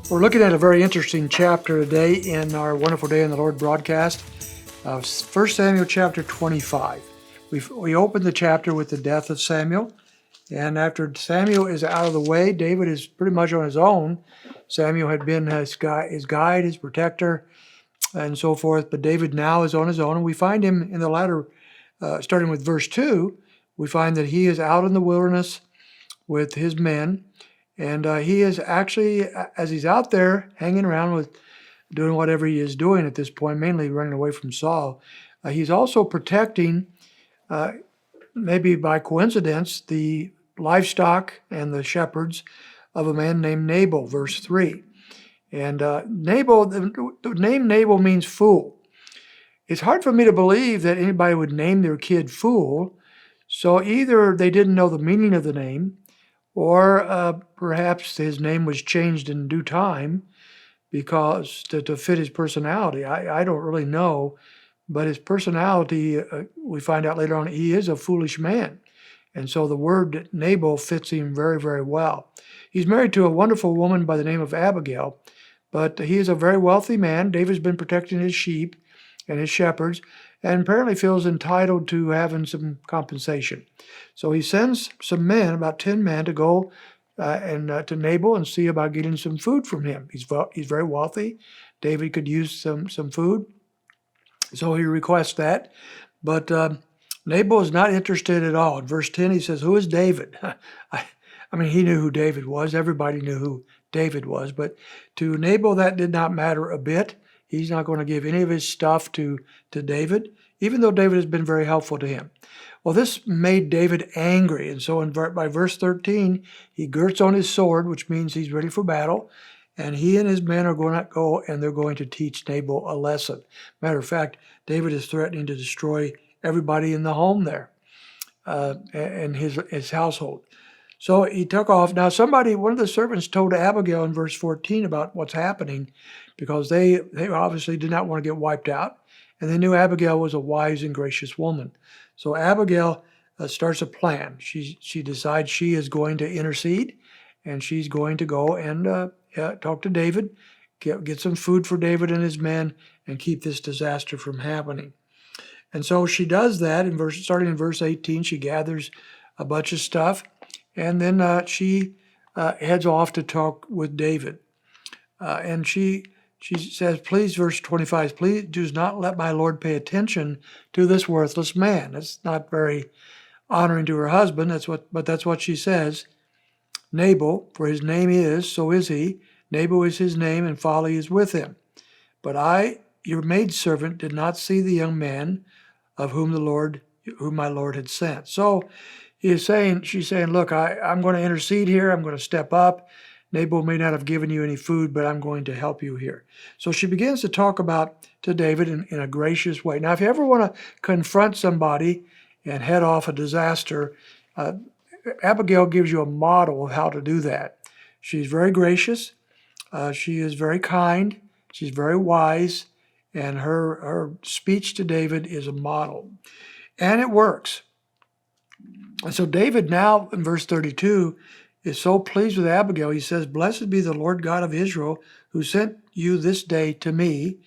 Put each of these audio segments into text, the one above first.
We're looking at a very interesting chapter today in our Wonderful Day in the Lord broadcast of 1 Samuel chapter 25. We opened the chapter with the death of Samuel, and after Samuel is out of the way, David is pretty much on his own. Samuel had been his guide, his protector, and so forth, but David now is on his own, and we find him in the latter, starting with verse 2, we find that he is out in the wilderness with his men. And he is actually, as he's out there hanging around with doing whatever he is doing at this point, mainly running away from Saul, he's also protecting, maybe by coincidence, the livestock and the shepherds of a man named Nabal, verse 3. And Nabal, the name Nabal means fool. It's hard for me to believe that anybody would name their kid fool. So either they didn't know the meaning of the name, or perhaps his name was changed in due time because to fit his personality. I don't really know, but his personality, we find out later on, he is a foolish man. And so the word Nabal fits him very, very well. He's married to a wonderful woman by the name of Abigail, but he is a very wealthy man. David's been protecting his sheep and his shepherds, and apparently feels entitled to having some compensation. So he sends some men, about 10 men, to go to Nabal and see about getting some food from him. He's very wealthy. David could use some food, so he requests that. But Nabal is not interested at all. In verse 10, he says, "Who is David?" I mean, he knew who David was. Everybody knew who David was. But to Nabal, that did not matter a bit. He's not going to give any of his stuff to David, even though David has been very helpful to him. Well, this made David angry. And so by verse 13, he girts on his sword, which means he's ready for battle. And he and his men are going to go and they're going to teach Nabal a lesson. Matter of fact, David is threatening to destroy everybody in the home there and his household. So he took off. Now one of the servants told Abigail in verse 14 about what's happening, because they obviously did not want to get wiped out. And they knew Abigail was a wise and gracious woman. So Abigail starts a plan. She decides she is going to intercede, and she's going to go and talk to David, get some food for David and his men, and keep this disaster from happening. And so she does that. Starting in verse 18, she gathers a bunch of stuff, and then she heads off to talk with David. And she says, please, verse 25, please do not let my Lord pay attention to this worthless man. That's not very honoring to her husband. But that's what she says. Nabal, for his name is, so is he. Nabal is his name, and folly is with him. But I, your maidservant, did not see the young man of whom my Lord had sent. So she's saying, look, I'm going to intercede here. I'm going to step up. Nabal may not have given you any food, but I'm going to help you here. So she begins to talk to David in a gracious way. Now, if you ever want to confront somebody and head off a disaster, Abigail gives you a model of how to do that. She's very gracious. She is very kind. She's very wise. And her speech to David is a model. And it works. And so David now, in verse 32, is so pleased with Abigail. He says, "Blessed be the Lord God of Israel, who sent you this day to me.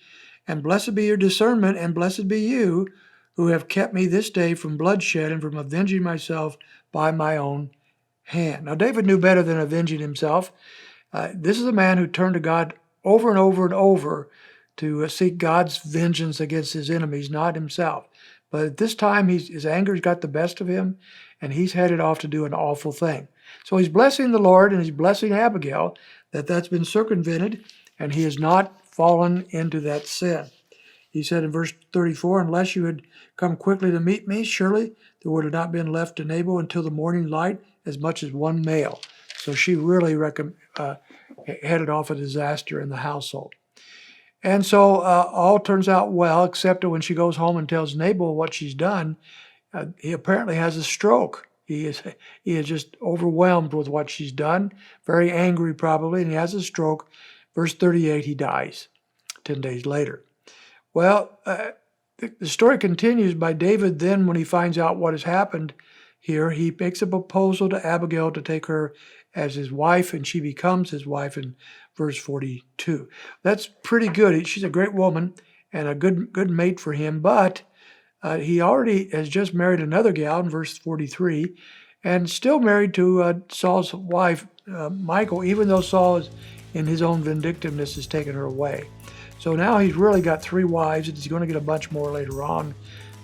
And blessed be your discernment, and blessed be you, who have kept me this day from bloodshed and from avenging myself by my own hand." Now, David knew better than avenging himself. This is a man who turned to God over and over and over to seek God's vengeance against his enemies, not himself. But at this time, his anger's got the best of him, and he's headed off to do an awful thing. So he's blessing the Lord, and he's blessing Abigail that's been circumvented, and he has not fallen into that sin. He said in verse 34, "Unless you had come quickly to meet me, surely there would have not been left to Nabal until the morning light as much as one male." So she really headed off a disaster in the household. And so all turns out well, except that when she goes home and tells Nabal what she's done, he apparently has a stroke. He is just overwhelmed with what she's done, very angry probably, and he has a stroke. Verse 38, he dies 10 days later. Well, the story continues by David then, when he finds out what has happened here, he makes a proposal to Abigail to take her as his wife, and she becomes his wife in verse 42. That's pretty good. She's a great woman and a good mate for him, but he already has just married another gal in verse 43 and still married to Saul's wife, Michal, even though Saul is in his own vindictiveness has taken her away. So now he's really got 3 wives, and he's going to get a bunch more later on.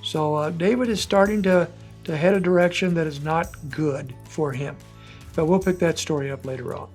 So David is starting to head a direction that is not good for him. But we'll pick that story up later on.